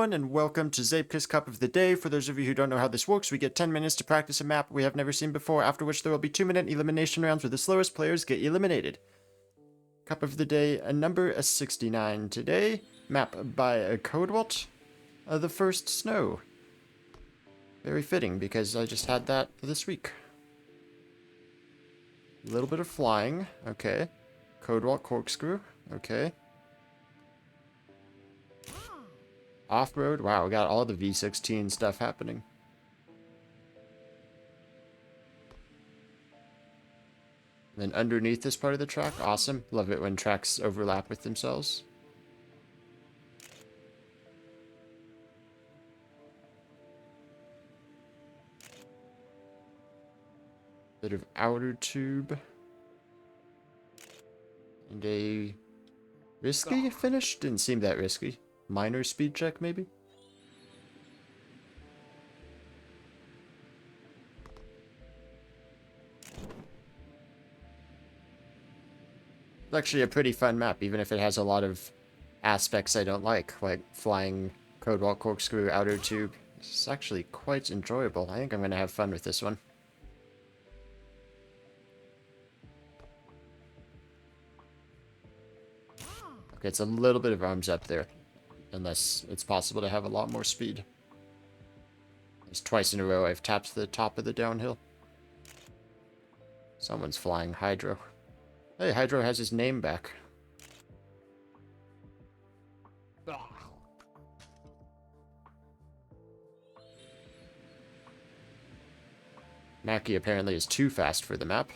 everyone, and welcome to Zeepkist Cup of the Day. For those of you who don't know how this works, we get 10 minutes to practice a map we have never seen before, after which there will be 2-minute elimination rounds where the slowest players get eliminated. Cup of the Day, number 69 today. Map by Codewalt, The First Snow. Very fitting, because I just had that this week. A little bit of flying, okay. Codewalt corkscrew, okay. Offroad, wow, we got all the V16 stuff happening. And then underneath this part of the track, awesome. Love it when tracks overlap with themselves. Bit of outer tube. And a risky finish? Didn't seem that risky. Minor speed check, maybe? It's actually a pretty fun map, even if it has a lot of aspects I don't like flying Codewalt corkscrew outer tube. It's actually quite enjoyable. I think I'm going to have fun with this one. Okay, it's a little bit of arms up there. Unless it's possible to have a lot more speed. It's twice in a row I've tapped the top of the downhill. Someone's flying Hydro. Hey, Hydro has his name back. Mackie apparently is too fast for the map.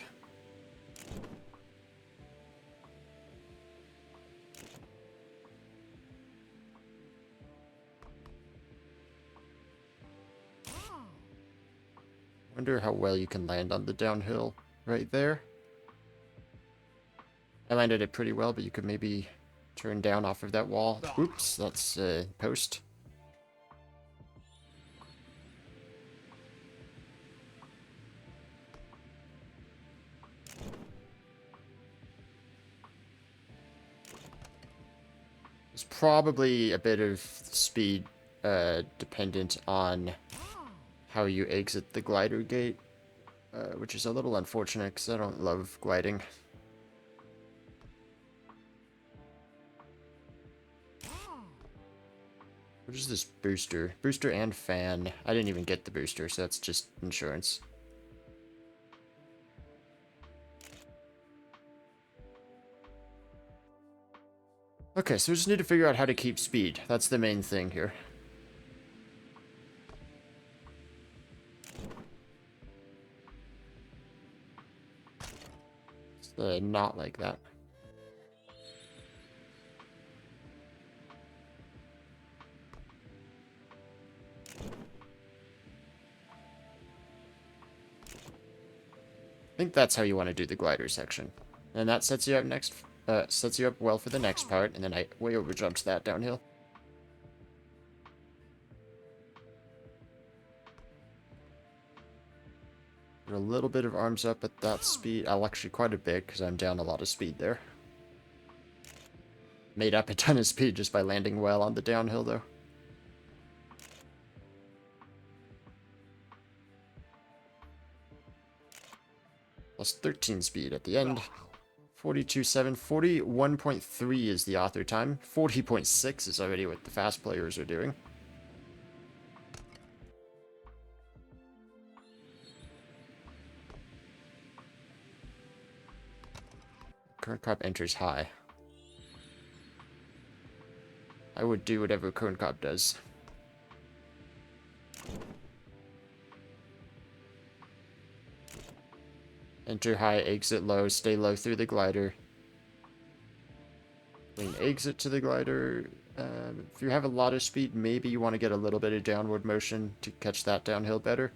Wonder how well you can land on the downhill right there. I landed it pretty well, but you could maybe turn down off of that wall. Oops, that's post. It's probably a bit of speed dependent on how you exit the glider gate, which is a little unfortunate because I don't love gliding. What is this booster? Booster and fan. I didn't even get the booster, so that's just insurance. Okay, so we just need to figure out how to keep speed. That's the main thing here. Not like that. I think that's how you want to do the glider section. And that sets you up sets you up well for the next part, and then I way overjumped that downhill. A little bit of arms up at that speed. I'll actually quite a bit because I'm down a lot of speed there. Made up a ton of speed just by landing well on the downhill though. Plus 13 speed at the end. 42.7. 41.3 is the author time. 40.6 is already what the fast players are doing. Current cop enters high. I would do whatever current cop does. Enter high, exit low, stay low through the glider. Clean exit to the glider. If you have a lot of speed, maybe you want to get a little bit of downward motion to catch that downhill better.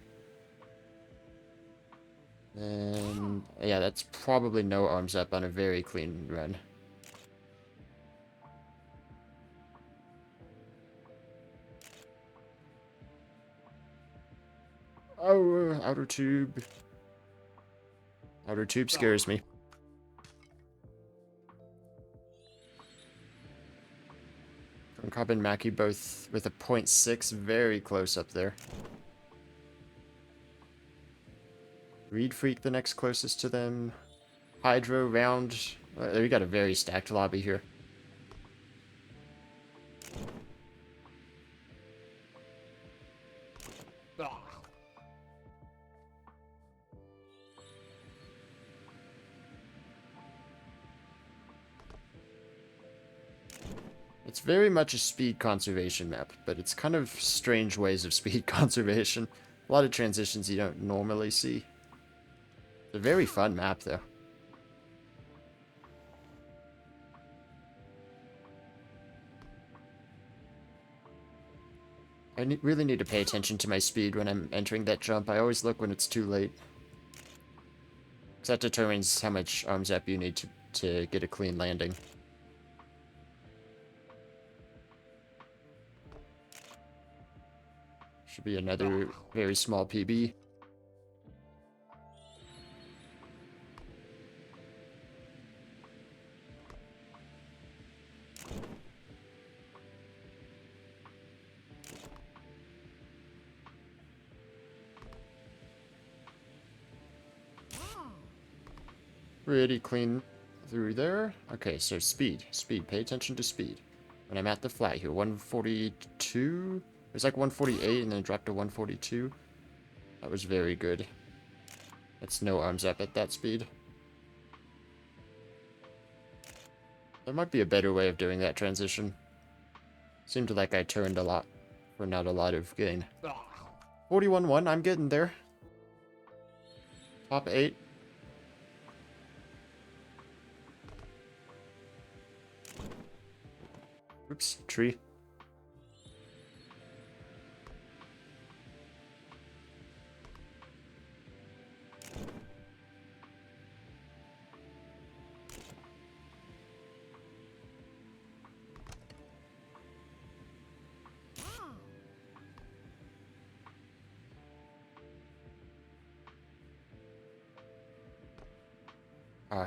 And yeah, that's probably no arms up on a very clean run. Oh, outer tube. Outer tube scares me. Cobb and Mackie both with a 0.6, very close up there. Reed Freak the next closest to them. Hydro, Round. We got a very stacked lobby here. It's very much a speed conservation map, but it's kind of strange ways of speed conservation. A lot of transitions you don't normally see. It's a very fun map, though. I really need to pay attention to my speed when I'm entering that jump. I always look when it's too late. Because that determines how much arms up you need to get a clean landing. Should be another very small PB. Pretty clean through there. Okay, so speed. Speed. Pay attention to speed. When I'm at the flat here, 142? It was like 148 and then it dropped to 142. That was very good. That's no arms up at that speed. There might be a better way of doing that transition. Seemed like I turned a lot for not a lot of gain. 41-1, I'm getting there. Top 8. Oops, tree.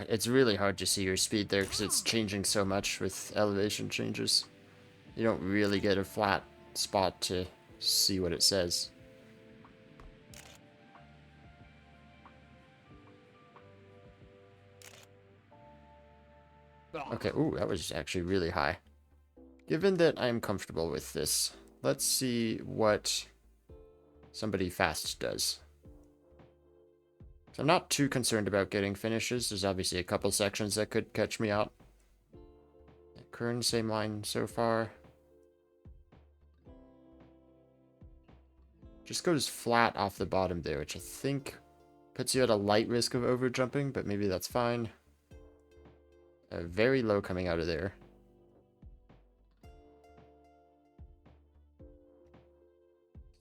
It's really hard to see your speed there because it's changing so much with elevation changes. You don't really get a flat spot to see what it says. Okay, ooh, that was actually really high. Given that I'm comfortable with this, let's see what somebody fast does. So I'm not too concerned about getting finishes. There's obviously a couple sections that could catch me out. Kern, same line so far. Just goes flat off the bottom there, which I think puts you at a light risk of overjumping, but maybe that's fine. Very low coming out of there.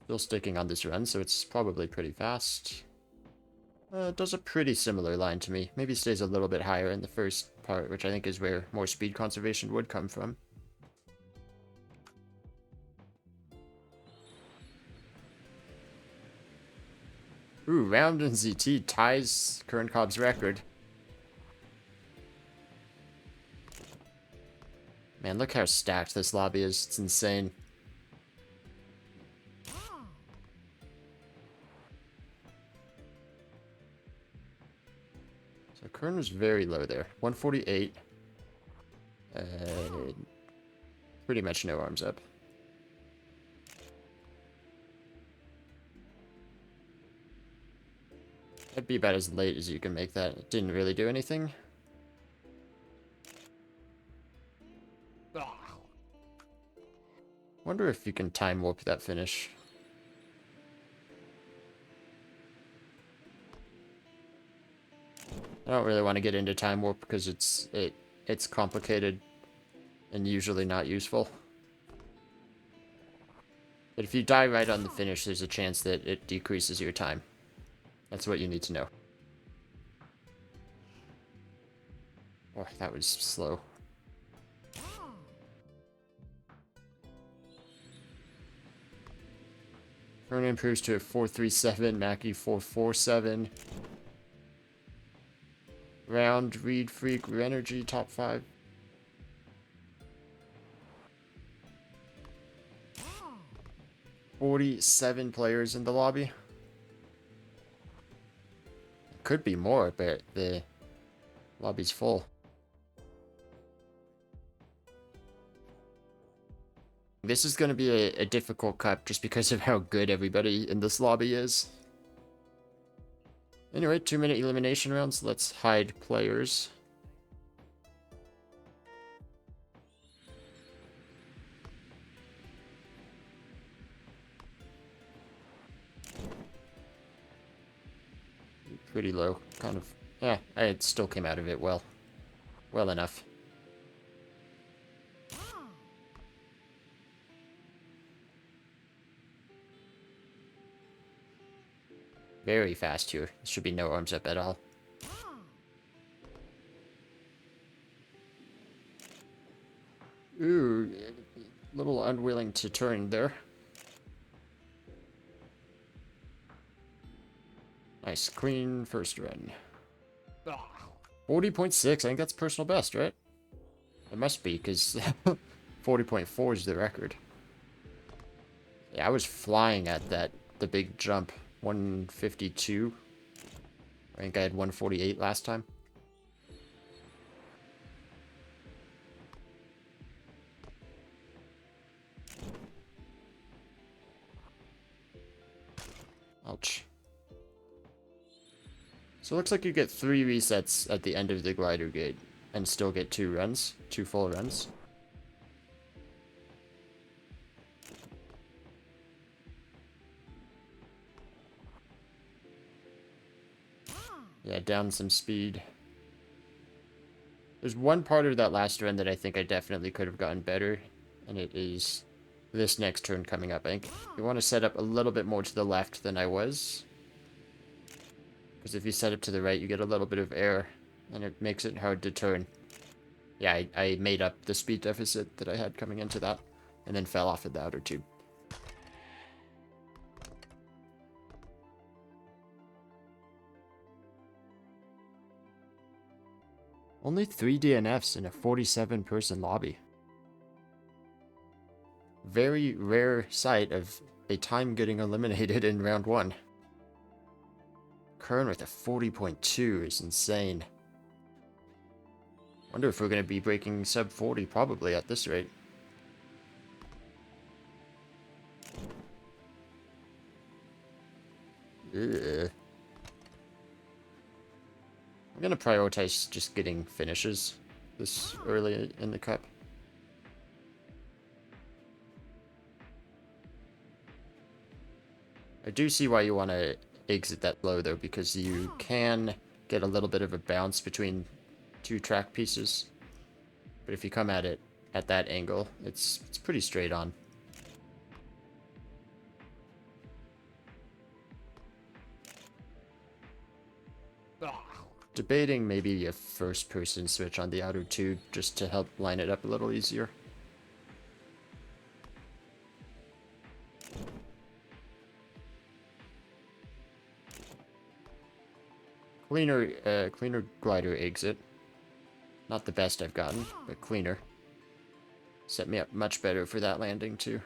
Still sticking on this run, so it's probably pretty fast. It does a pretty similar line to me. Maybe stays a little bit higher in the first part, which I think is where more speed conservation would come from. Ooh, Round and ZT ties Kern Cobb's record. Man, look how stacked this lobby is. It's insane. So Kern was very low there. 148. Pretty much no arms up. That'd be about as late as you can make that. It didn't really do anything. Wonder if you can time warp that finish. I don't really want to get into time warp because it's complicated and usually not useful. But if you die right on the finish, there's a chance that it decreases your time. That's what you need to know. Oh, that was slow. Kern improves to a 437, Mackie 447. Round, Reed Freak, Energy, top 5. 47 players in the lobby. Could be more, but the lobby's full. This is going to be a difficult cup just because of how good everybody in this lobby is. Anyway, 2-minute elimination rounds. Let's hide players. Pretty low. Kind of. Yeah, I still came out of it well. Well enough. Very fast here. There should be no arms up at all. Ooh, a little unwilling to turn there. Nice, clean first run. 40.6, I think that's personal best, right? It must be, because 40.4 is the record. Yeah, I was flying at the big jump. 152. I think I had 148 last time. Ouch. So it looks like you get 3 resets at the end of the glider gate and still get 2 runs, 2 full runs. Yeah, down some speed. There's one part of that last run that I think I definitely could have gotten better, and it is this next turn coming up. I think you want to set up a little bit more to the left than I was. Because if you set up to the right, you get a little bit of air, and it makes it hard to turn. Yeah, I made up the speed deficit that I had coming into that, and then fell off of the outer tube. Only 3 DNFs in a 47-person lobby. Very rare sight of a time getting eliminated in round 1. Kern with a 40.2 is insane. Wonder if we're going to be breaking sub 40 probably at this rate. Ugh. I'm going to prioritize just getting finishes this early in the cup. I do see why you want to exit that low though, because you can get a little bit of a bounce between 2 track pieces. But if you come at it at that angle, it's pretty straight on. Debating maybe a first person switch on the outer tube just to help line it up a little easier. Cleaner glider exit. Not the best I've gotten, but cleaner. Set me up much better for that landing too.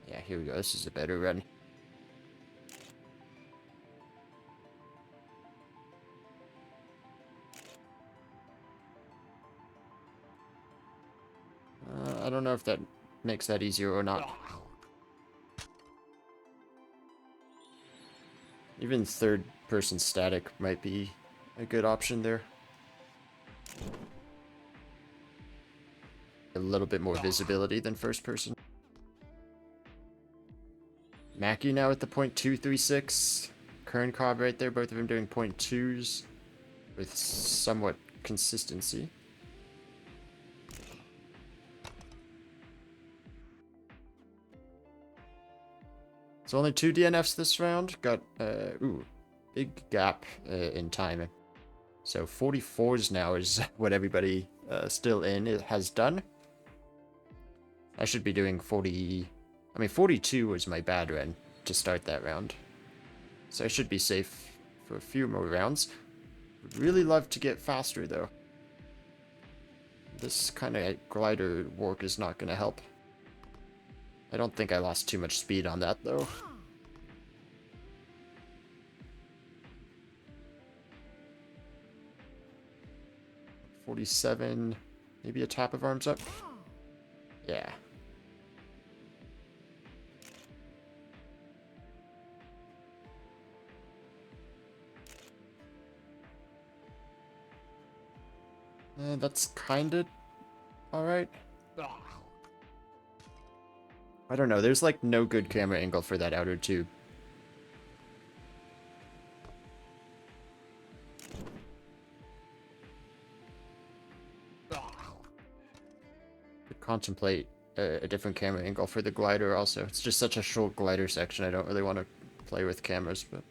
Yeah, here we go. This is a better run. I don't know if that makes that easier or not. Even third person static might be a good option there. A little bit more visibility than first person. Mackie now at the .236. Kern Cobb right there, both of them doing .2s with somewhat consistency. So only 2 DNFs this round. Got, big gap in time. So 44s now is what everybody still in has done. I should be doing 40... I mean, 42 was my bad run to start that round. So I should be safe for a few more rounds. Would really love to get faster, though. This kind of glider work is not going to help. I don't think I lost too much speed on that, though. $47. Maybe a tap of arms up? Yeah. That's kinda alright. I don't know, there's like no good camera angle for that outer tube. Could contemplate a different camera angle for the glider also. It's just such a short glider section, I don't really want to play with cameras, but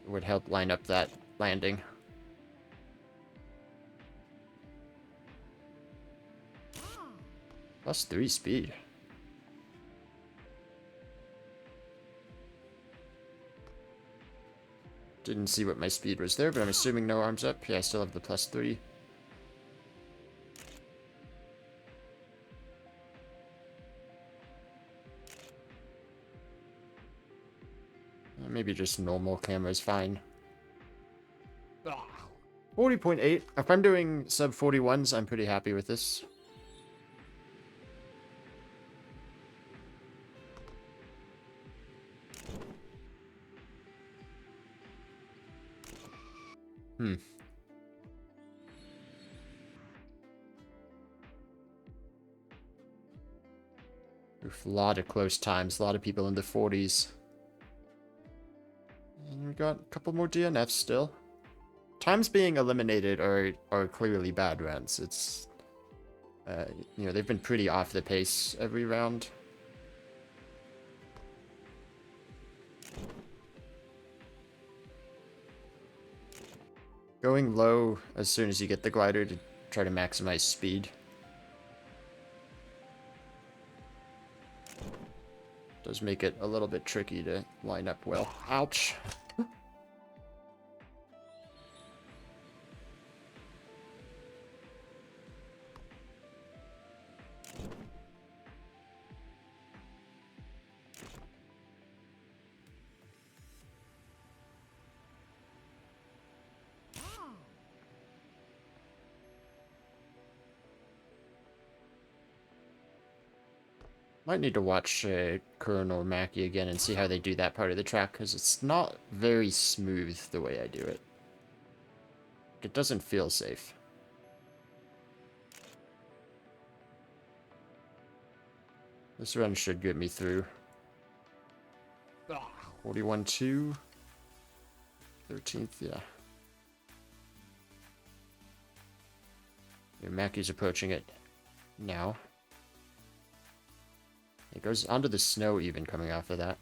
it would help line up that landing. +3 speed. Didn't see what my speed was there, but I'm assuming no arms up. Yeah, I still have the +3. Maybe just normal camera is fine. 40.8. If I'm doing sub 41s, I'm pretty happy with this. Oof, a lot of close times, a lot of people in the 40s. And we got a couple more DNFs still. Times being eliminated are clearly bad rounds. It's, you know, they've been pretty off the pace every round. Going low as soon as you get the glider to try to maximize speed. Does make it a little bit tricky to line up well. Ouch. Might need to watch Kern or Mackie again and see how they do that part of the track, because it's not very smooth the way I do it. It doesn't feel safe. This run should get me through. 41.2. 13th, yeah. Mackie's approaching it now. It goes onto the snow even coming off of that.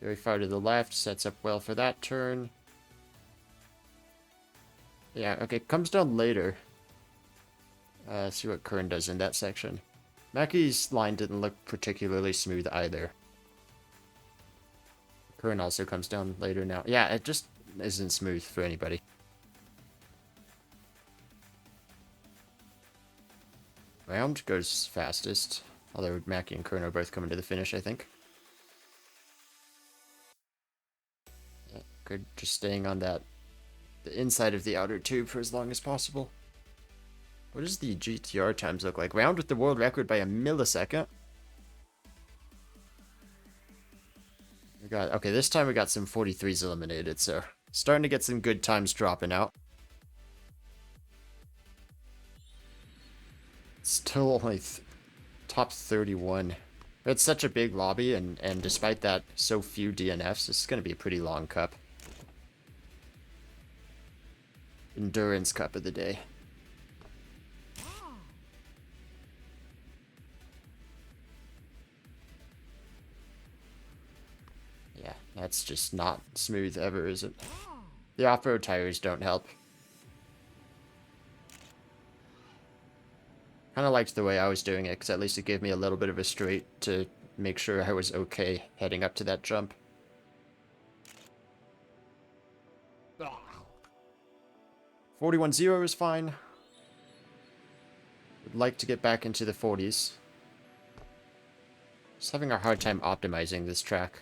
Very far to the left, sets up well for that turn. Yeah, okay, comes down later. See what Kern does in that section. Mackie's line didn't look particularly smooth either. Kern also comes down later now. Yeah, it just isn't smooth for anybody. Round goes fastest. Although Mackie and Kern are both coming to the finish, I think. Yeah, good, just staying on the inside of the outer tube for as long as possible. What does the GTR times look like? Round with the world record by a millisecond. We got, okay, this time we got some 43s eliminated, so starting to get some good times dropping out. Still only top 31. It's such a big lobby, and despite that, so few DNFs, this is going to be a pretty long cup. Endurance cup of the day. Yeah, that's just not smooth ever, is it? The off-road tires don't help. Kind of liked the way I was doing it, because at least it gave me a little bit of a straight to make sure I was okay heading up to that jump. 41.0 is fine. Would like to get back into the 40s. Just having a hard time optimizing this track.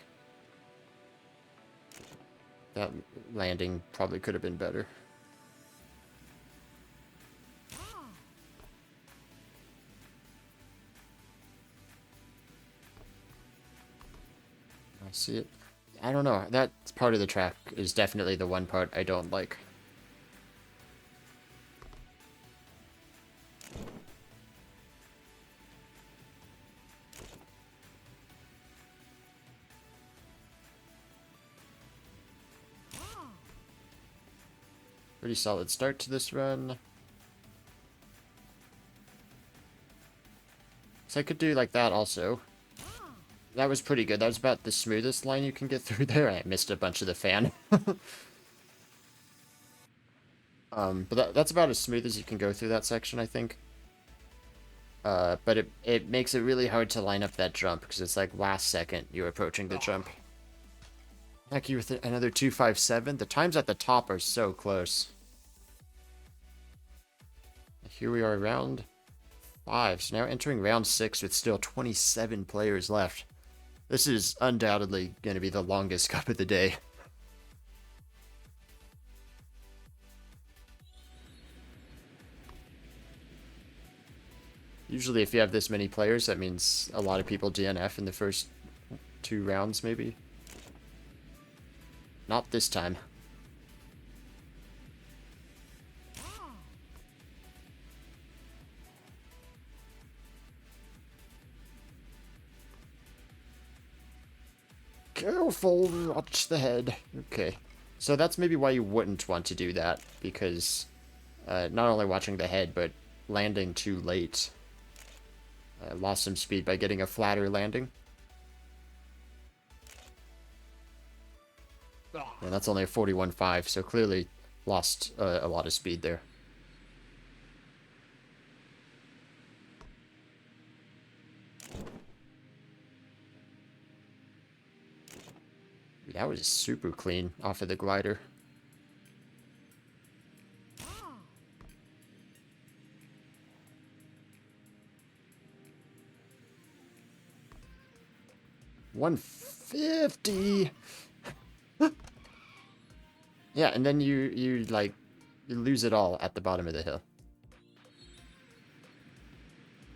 That landing probably could have been better. I see it. I don't know. That part of the track is definitely the one part I don't like. Pretty solid start to this run. So I could do like that also. That was pretty good. That was about the smoothest line you can get through there. I missed a bunch of the fan. But that's about as smooth as you can go through that section, I think. But it makes it really hard to line up that jump, because it's like last second you're approaching the jump. Lucky with another 257. The times at the top are so close. Here we are, round 5. So now entering round 6 with still 27 players left. This is undoubtedly going to be the longest cup of the day. Usually if you have this many players, that means a lot of people DNF in the first 2 rounds, maybe. Not this time. Careful, watch the head. Okay. So that's maybe why you wouldn't want to do that, because not only watching the head, but landing too late. Lost some speed by getting a flatter landing. And that's only a 41.5, so clearly lost a lot of speed there. That was super clean off of the glider. $150. Yeah, and then you lose it all at the bottom of the hill.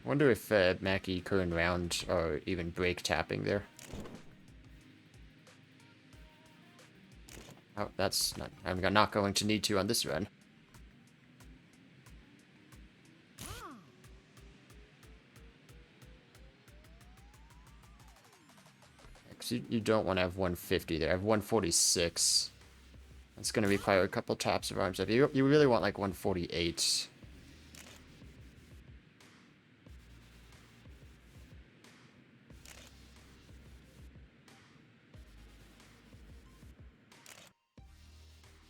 Wonder if Mackie current round or even brake tapping there. Oh, that's not. I'm not going to need to on this run. You don't want to have 150 there. I have 146. That's going to require a couple taps of arms up. You really want like 148.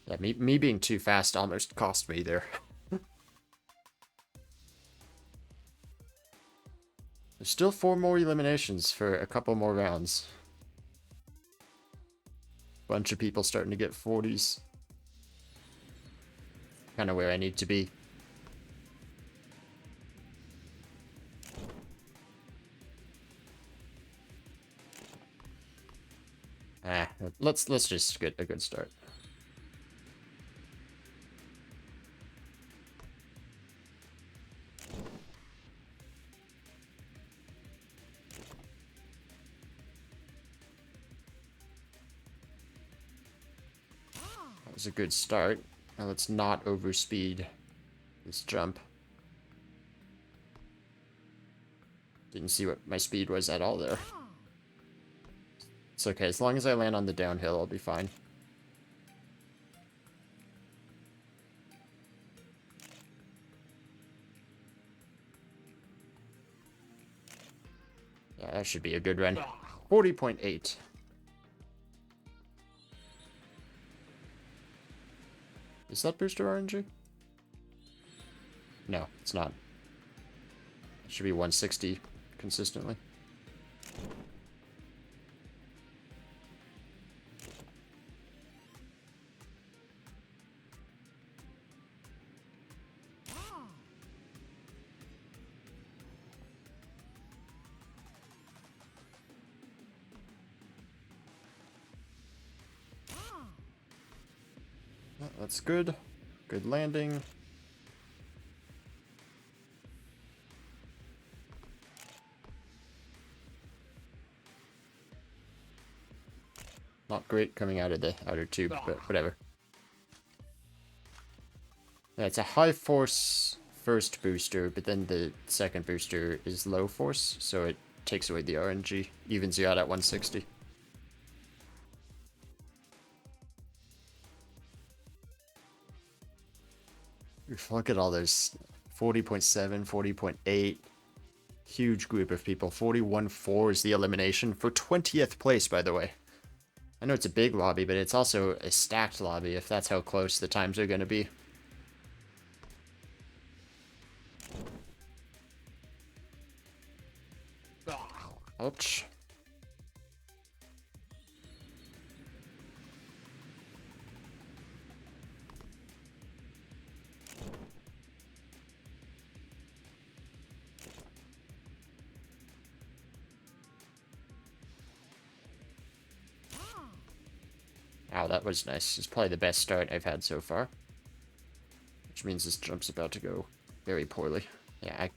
Yeah, me being too fast almost cost me there. There's still 4 more eliminations for a couple more rounds. Bunch of people starting to get 40s. Kind of where I need to be. Let's just get a good start. That was a good start. Now let's not overspeed this jump. Didn't see what my speed was at all there. It's okay, as long as I land on the downhill, I'll be fine. Yeah, that should be a good run. 40.8. Is that booster RNG? No, it's not. It should be 160 consistently. That's good. Good landing. Not great coming out of the outer tube, but whatever. Yeah, it's a high force first booster, but then the second booster is low force, so it takes away the RNG, evens you out at 160. Oof, look at all those 40.7, 40.8. Huge group of people. 41.4 is the elimination for 20th place, by the way. I know it's a big lobby, but it's also a stacked lobby if that's how close the times are going to be. Ouch. Wow, that was nice. It's probably the best start I've had so far. Which means this jump's about to go very poorly. Yeah, I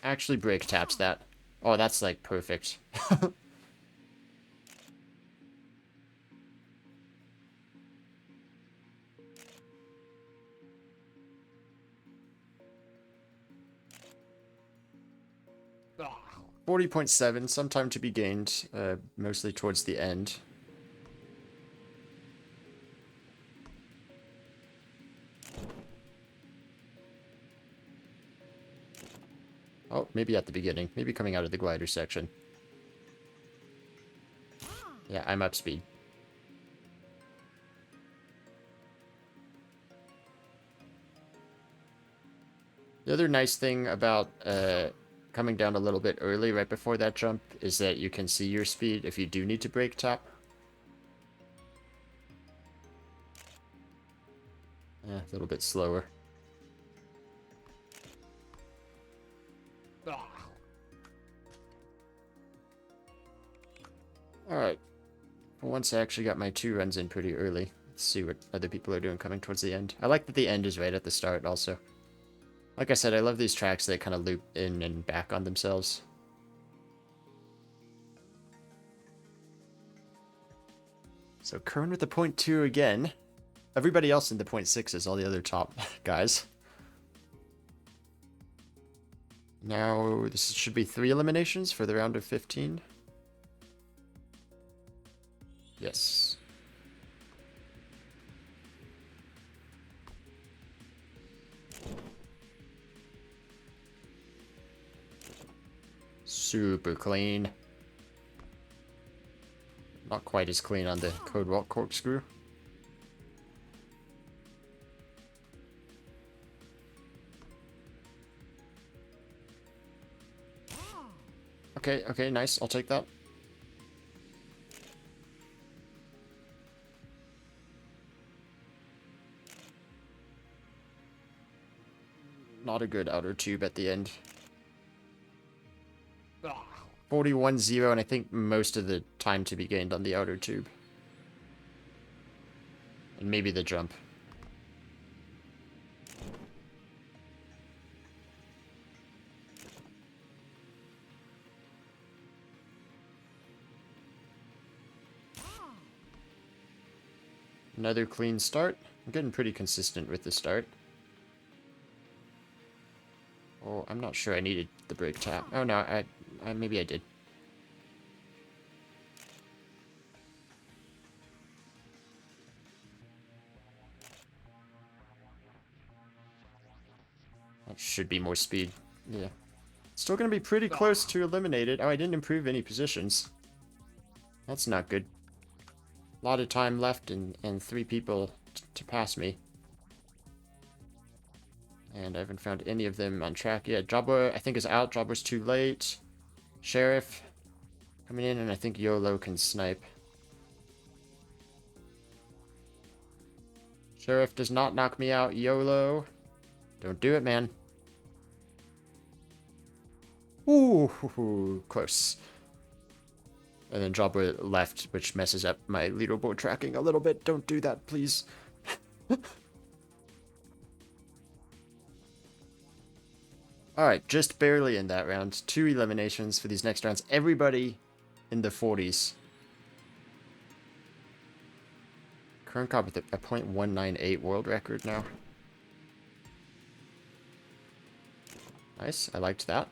actually brake taps that. Oh, that's like perfect. 40.7, some time to be gained, mostly towards the end. Oh, maybe at the beginning. Maybe coming out of the glider section. Yeah, I'm up speed. The other nice thing about coming down a little bit early right before that jump is that you can see your speed if you do need to brake tap. A little bit slower. Alright. Once I actually got my 2 runs in pretty early. Let's see what other people are doing coming towards the end. I like that the end is right at the start also. Like I said, I love these tracks that kind of loop in and back on themselves. So Kern with the 0.2 again. Everybody else in the 0.6 is all the other top guys. Now, this should be 3 eliminations for the round of 15. Yes. Super clean. Not quite as clean on the Codewalt corkscrew. Okay, nice. I'll take that. Not a good outer tube at the end. 41.0, and I think most of the time to be gained on the outer tube. And maybe the jump. Another clean start. I'm getting pretty consistent with the start. Oh, I'm not sure I needed the brake tap. Oh no, I maybe I did. That should be more speed. Yeah. Still gonna be pretty close to eliminated. Oh, I didn't improve any positions. That's not good. A lot of time left and 3 people to pass me. And I haven't found any of them on track yet. Jobber, I think, is out. Jobber's too late. Sheriff coming in, and I think YOLO can snipe. Sheriff does not knock me out. YOLO. Don't do it, man. Ooh, close. And then Jobber left, which messes up my leaderboard tracking a little bit. Don't do that, please. Alright, just barely in that round. 2 eliminations for these next rounds. Everybody in the 40s. Current comp with a .198 world record now. Nice, I liked that.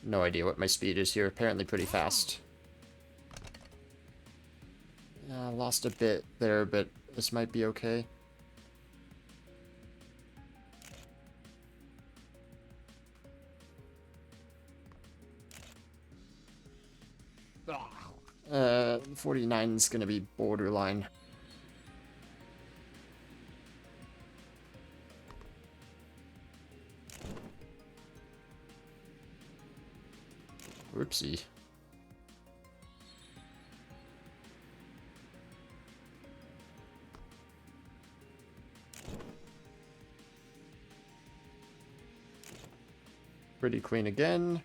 No idea what my speed is here. Apparently pretty fast. Lost a bit there, but this might be okay. Uh, 49 is going to be borderline. Whoopsie. Pretty clean again.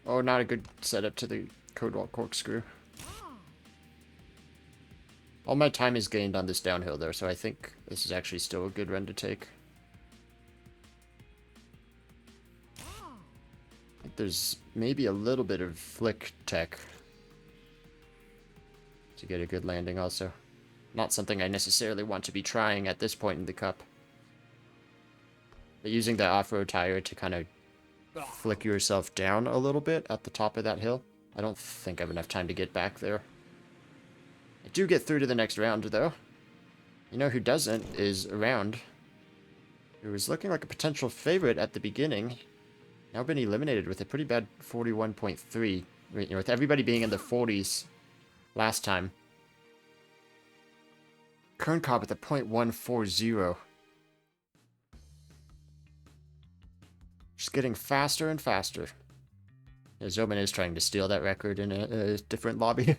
Oh, not a good setup to the Codewalt corkscrew. All my time is gained on this downhill though, so I think this is actually still a good run to take. I think there's maybe a little bit of flick tech to get a good landing also. Not something I necessarily want to be trying at this point in the cup. But using the off-road tire to kind of flick yourself down a little bit at the top of that hill. I don't think I have enough time to get back there. I do get through to the next round, though. You know who doesn't is Around, who was looking like a potential favorite at the beginning. Now been eliminated with a pretty bad 41.3. You know, with everybody being in the 40s last time. Current comp with a .140. Just getting faster and faster. Yeah, Zoman is trying to steal that record in a different lobby.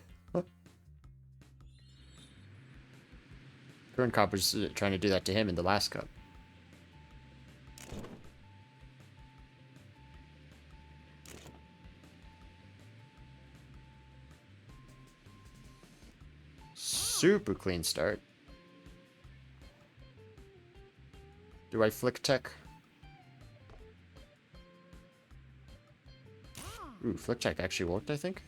Current comp was trying to do that to him in the last cup. Super clean start. Do I flick tech? Ooh, flick tech actually worked, I think.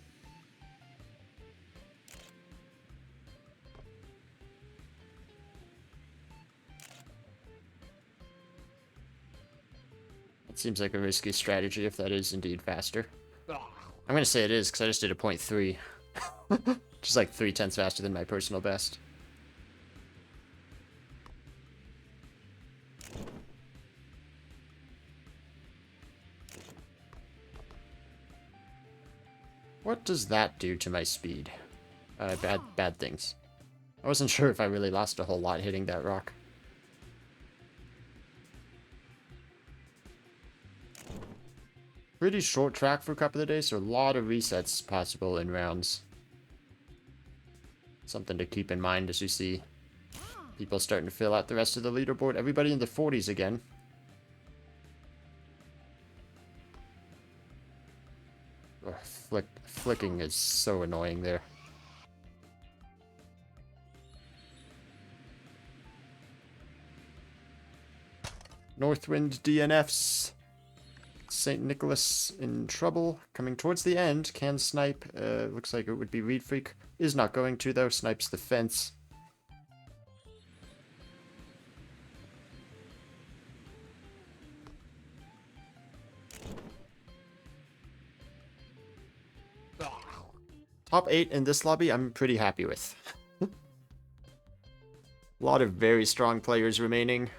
That seems like a risky strategy if that is indeed faster. I'm gonna say it is, because I just did a .3. Just like 0.3 faster than my personal best. What does that do to my speed? Bad things. I wasn't sure if I really lost a whole lot hitting that rock. Pretty short track for Cup of the Day, so a lot of resets possible in rounds. Something to keep in mind as you see people starting to fill out the rest of the leaderboard. Everybody in the 40s again. Ugh, flicking is so annoying there. Northwind DNFs. St. Nicholas in trouble. Coming towards the end. Can snipe. Looks like it would be Reed Freak. Is not going to though. Snipes the fence. Top 8 in this lobby, I'm pretty happy with. A lot of very strong players remaining.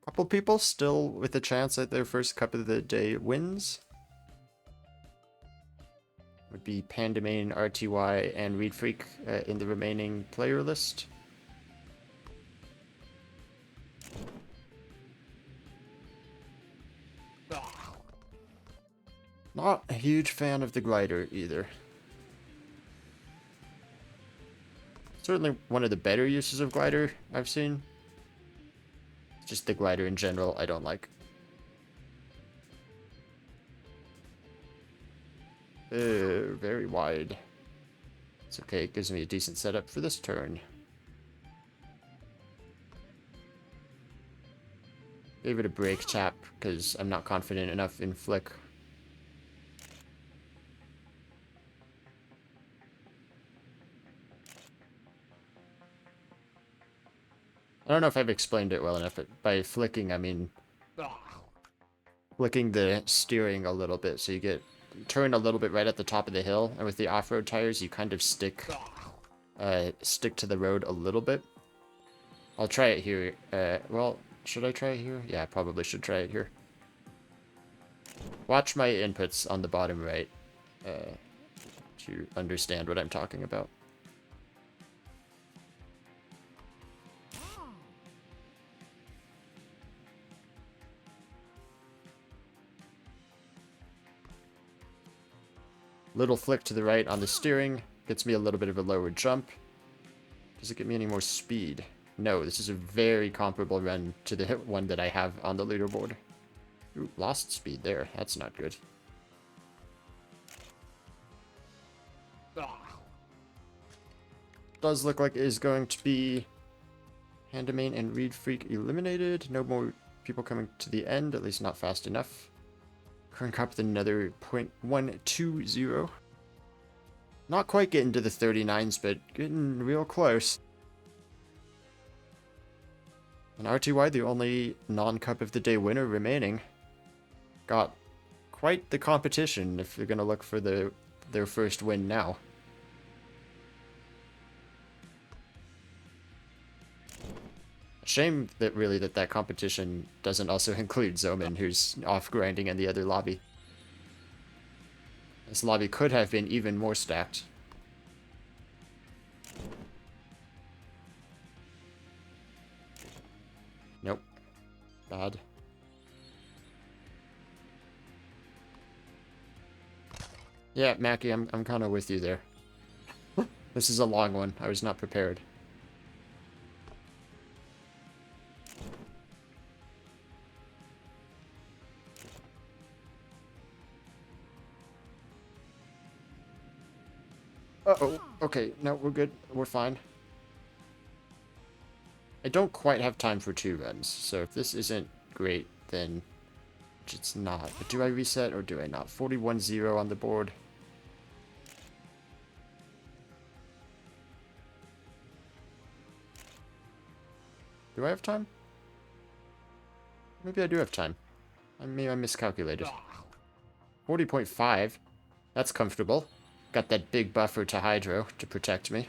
Couple people still with a chance at their first Cup of the Day wins. Would be Pandamain, RTY, and Reed Freak in the remaining player list. Not a huge fan of the glider either. Certainly one of the better uses of glider I've seen. Just the glider in general, I don't like. Very wide. It's okay, it gives me a decent setup for this turn. Gave it a brake tap, because I'm not confident enough in flick. I don't know if I've explained it well enough, but by flicking, I mean flicking the steering a little bit, so you get turn a little bit right at the top of the hill, and with the off-road tires, you kind of stick to the road a little bit. I'll try it here. Well, should I try it here? Yeah, I probably should try it here. Watch my inputs on the bottom right to understand what I'm talking about. Little flick to the right on the steering gets me a little bit of a lower jump. Does it get me any more speed? No, this is a very comparable run to the one that I have on the leaderboard. Ooh, lost speed there. That's not good. Does look like it is going to be Handamain and Reed Freak eliminated. No more people coming to the end, at least not fast enough. Current cop with another 0.120. Not quite getting to the 39s, but getting real close. And RTY, the only non-cup of the day winner remaining, got quite the competition if you're going to look for their first win now. Shame that really that competition doesn't also include Zoman, who's off grinding in the other lobby. This lobby could have been even more stacked. Nope. Bad. Yeah, Mackie, I'm kind of with you there. This is a long one. I was not prepared. Uh-oh. Okay, no, we're good. We're fine. I don't quite have time for 2 runs, so if this isn't great, then it's not. But do I reset or do I not? 41-0 on the board. Do I have time? Maybe I do have time. Maybe I miscalculated. 40.5. That's comfortable. Got that big buffer to Hydro to protect me.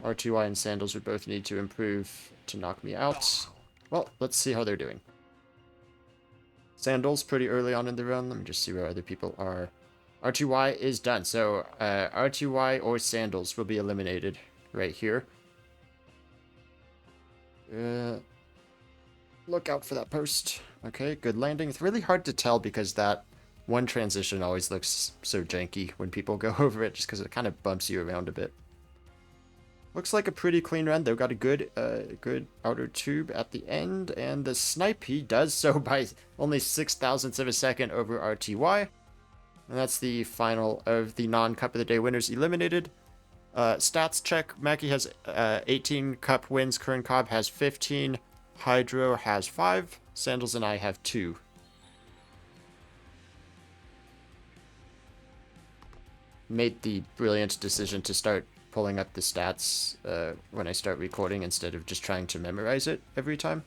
RTY and Sandals would both need to improve to knock me out. Well, let's see how they're doing. Sandals pretty early on in the run. Let me just see where other people are. RTY is done. So RTY or Sandals will be eliminated right here. Look out for that post. Okay, good landing. It's really hard to tell because that one transition always looks so janky when people go over it, just because it kind of bumps you around a bit. Looks like a pretty clean run, though. Got a good outer tube at the end, and the snipe, he does so by only 0.06 of a second over RTY. And that's the final of the non-Cup of the Day winners eliminated. Stats check, Mackie has 18 Cup wins, Current Cobb has 15, Hydro has 5, Sandals and I have 2. Made the brilliant decision to start pulling up the stats when I start recording instead of just trying to memorize it every time.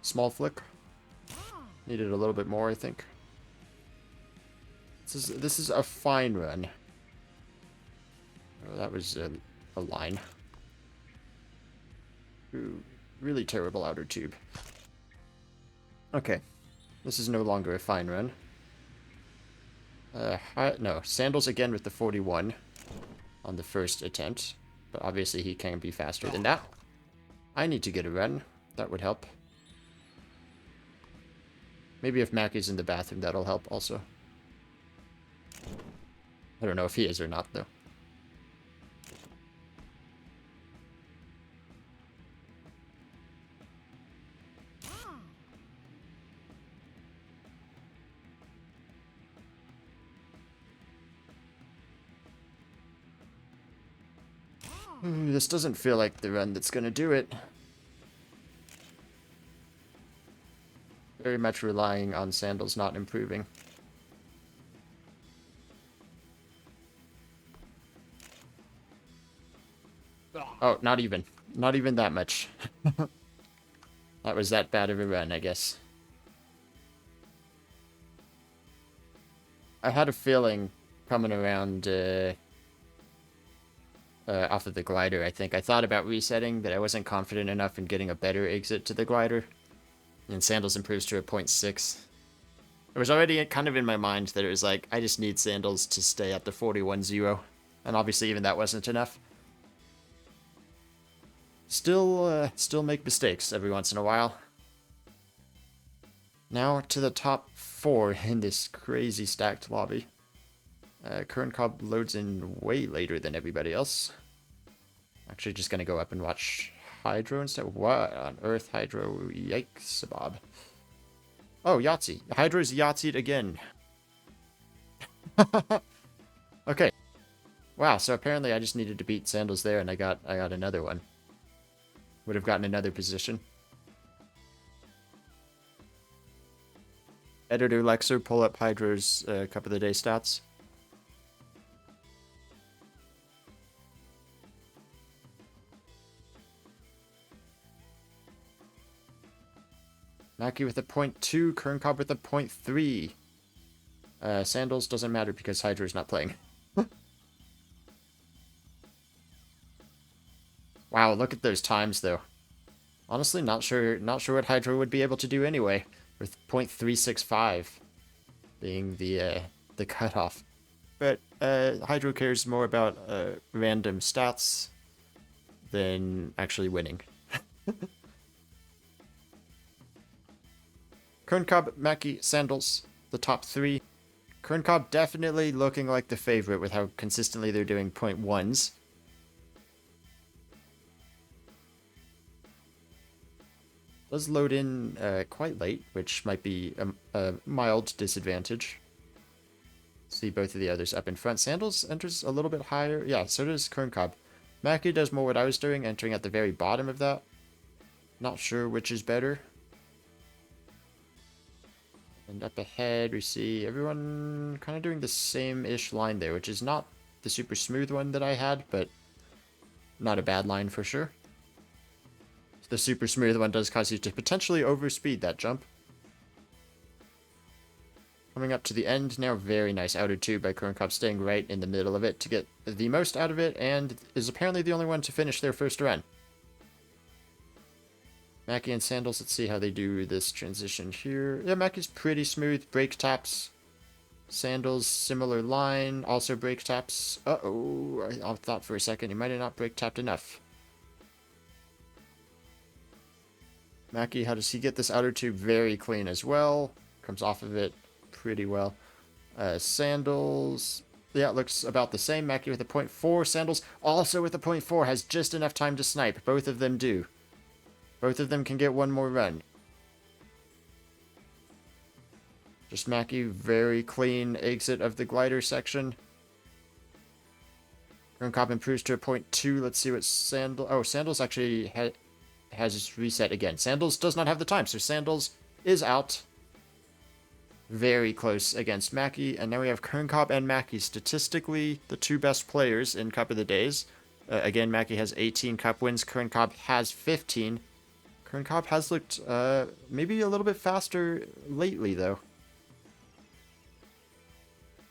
Small flick. Needed a little bit more, I think. This is a fine run. Oh, that was a line. Ooh, really terrible outer tube. Okay. This is no longer a fine run. No, Sandals again with the 41 on the first attempt. But obviously he can be faster than that. I need to get a run. That would help. Maybe if Mackie's in the bathroom, that'll help also. I don't know if he is or not, though. This doesn't feel like the run that's going to do it. Very much relying on Sandals not improving. Oh, not even. Not even that much. That was that bad of a run, I guess. I had a feeling coming around off of the glider, I think. I thought about resetting, but I wasn't confident enough in getting a better exit to the glider. And Sandals improves to a 0.6. It was already kind of in my mind that it was like, I just need Sandals to stay at the 41-0. And obviously even that wasn't enough. Still make mistakes every once in a while. Now to the top 4 in this crazy stacked lobby. Current Cobb loads in way later than everybody else. Actually just gonna go up and watch Hydro instead. What on earth, Hydro? Yikes, Bob. Oh, Yahtzee. Hydro's Yahtzeed again. Okay. Wow, so apparently I just needed to beat Sandals there and I got another one. Would have gotten another position. Editor Lexer, pull up Hydro's Cup of the Day stats. Mackie with a 0.2, Kerncobb with a 0.3. Sandals doesn't matter because Hydro's not playing. Wow, look at those times though. Honestly, not sure what Hydro would be able to do anyway, with 0.365 being the cutoff. But Hydro cares more about random stats than actually winning. Kerncobb, Mackie, Sandals, the top 3. Kerncobb definitely looking like the favorite with how consistently they're doing 0.1s. Does load in quite late, which might be a mild disadvantage. See both of the others up in front. Sandals enters a little bit higher. Yeah, so does Kerncobb. Mackie does more what I was doing, entering at the very bottom of that. Not sure which is better. And up ahead, we see everyone kind of doing the same-ish line there, which is not the super smooth one that I had, but not a bad line for sure. The super smooth one does cause you to potentially overspeed that jump. Coming up to the end now, very nice outer tube by Kerncobb, staying right in the middle of it to get the most out of it, and is apparently the only one to finish their first run. Mackie and Sandals, let's see how they do this transition here. Yeah, Mackie's pretty smooth, brake taps. Sandals, similar line, also brake taps. Uh-oh, I thought for a second he might have not brake tapped enough. Mackie, how does he get this outer tube? Very clean as well. Comes off of it pretty well. Sandals, yeah, it looks about the same. Mackie with a 0.4. Sandals also with a 0.4 has just enough time to snipe. Both of them do. Both of them can get one more run. Just Mackie, very clean exit of the glider section. Kerncobb improves to a 0.2. Let's see what Sandals... Oh, Sandals actually has reset again. Sandals does not have the time, so Sandals is out. Very close against Mackie. And now we have Kerncobb and Mackie, statistically the two best players in Cup of the Days. Again, Mackie has 18 Cup wins. Kerncobb has 15. Kerncobb has looked maybe a little bit faster lately, though.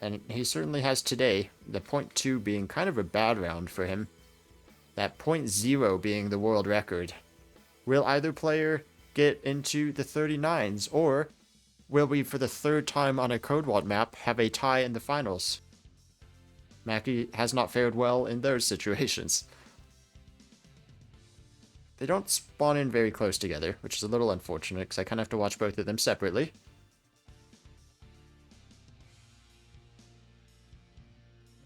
And he certainly has today, the 0.2 being kind of a bad round for him. That 0.0 being the world record. Will either player get into the 39s, or will we, for the third time on a Codewalt map, have a tie in the finals? Mackie has not fared well in those situations. They don't spawn in very close together, which is a little unfortunate, because I kind of have to watch both of them separately.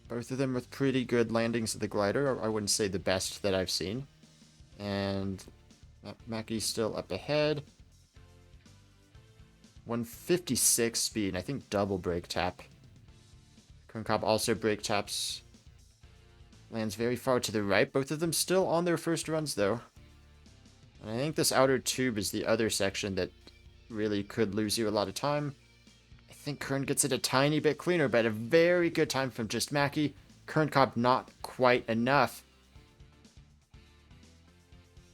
Both of them with pretty good landings of the glider. I wouldn't say the best that I've seen. And Mackie's still up ahead. 156 speed, I think double brake tap. Kerncobb also brake taps. Lands very far to the right. Both of them still on their first runs, though. And I think this outer tube is the other section that really could lose you a lot of time. I think Kern gets it a tiny bit cleaner, but a very good time from just Mackie. Kern Cobb not quite enough.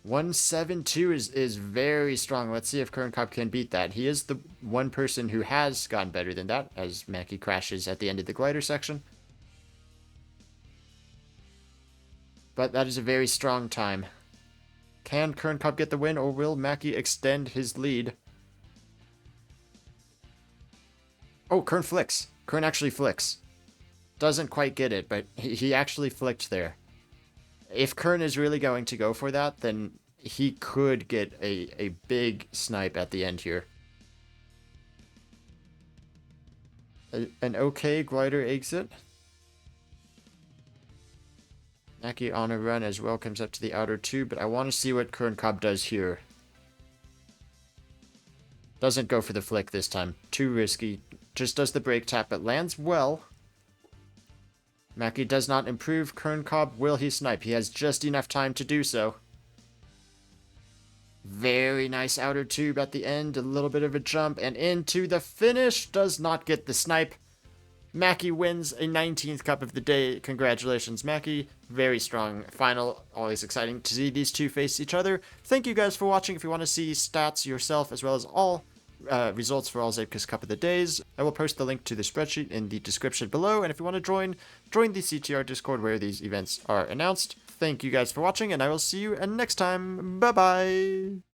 172 is very strong. Let's see if Kern Cobb can beat that. He is the one person who has gotten better than that, as Mackie crashes at the end of the glider section. But that is a very strong time. Can Kern Cobb get the win, or will Mackie extend his lead? Oh, Kern flicks. Kern actually flicks. Doesn't quite get it, but he actually flicked there. If Kern is really going to go for that, then he could get a big snipe at the end here. An okay glider exit. Mackie on a run as well, comes up to the outer tube, but I want to see what Kern Cobb does here. Doesn't go for the flick this time. Too risky. Just does the brake tap, but lands well. Mackie does not improve. Kern Cobb, will he snipe? He has just enough time to do so. Very nice outer tube at the end. A little bit of a jump and into the finish. Does not get the snipe. Mackie wins a 19th cup of the day. Congratulations, Mackie. Very strong final. Always exciting to see these two face each other. Thank you guys for watching. If you want to see stats yourself as well as all results for all Zeepkist Cup of the Days, I will post the link to the spreadsheet in the description below. And if you want to join the CTR Discord where these events are announced. Thank you guys for watching, and I will see you next time. Bye-bye!